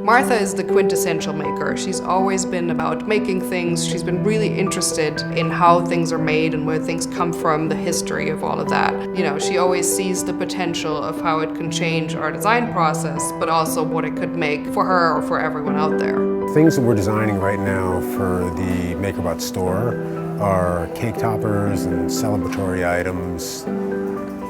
Martha is the quintessential maker. She's always been about making things. She's been really interested in how things are made and where things come from, the history of all of that. You know, she always sees the potential of how it can change our design process, but also what it could make for her or for everyone out there. Things that we're designing right now for the MakerBot store are cake toppers and celebratory items.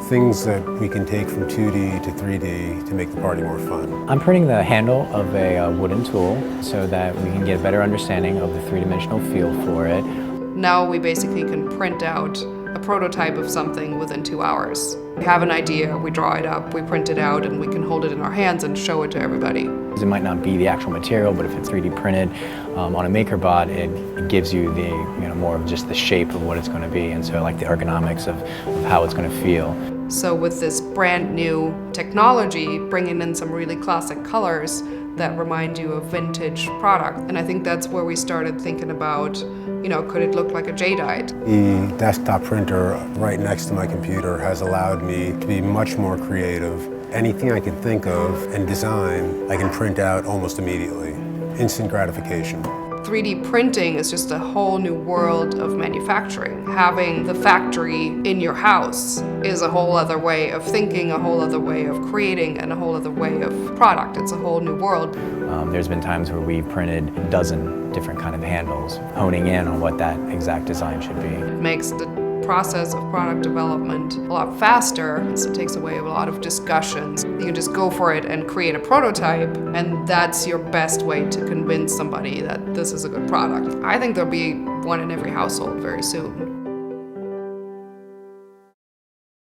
Things that we can take from 2D to 3D to make the party more fun. I'm printing the handle of a wooden tool so that we can get a better understanding of the three-dimensional feel for it. Now we basically can print out a prototype of something within 2 hours. We have an idea, we draw it up, we print it out, and we can hold it in our hands and show it to everybody. It might not be the actual material, but if it's 3D printed on a MakerBot, it gives you the more of just the shape of what it's going to be, and so I like the ergonomics of how it's going to feel. So with this brand new technology, bringing in some really classic colors that remind you of vintage product. And I think that's where we started thinking about, could it look like a jadeite? The desktop printer right next to my computer has allowed me to be much more creative. Anything I can think of and design, I can print out almost immediately. Instant gratification. 3D printing is just a whole new world of manufacturing. Having the factory in your house is a whole other way of thinking, a whole other way of creating, and a whole other way of product. It's a whole new world. There's been times where we printed a dozen different kind of handles, honing in on what that exact design should be. It makes the process of product development a lot faster, so it takes away a lot of discussions. You can just go for it and create a prototype, and that's your best way to convince somebody that this is a good product. I think there'll be one in every household very soon.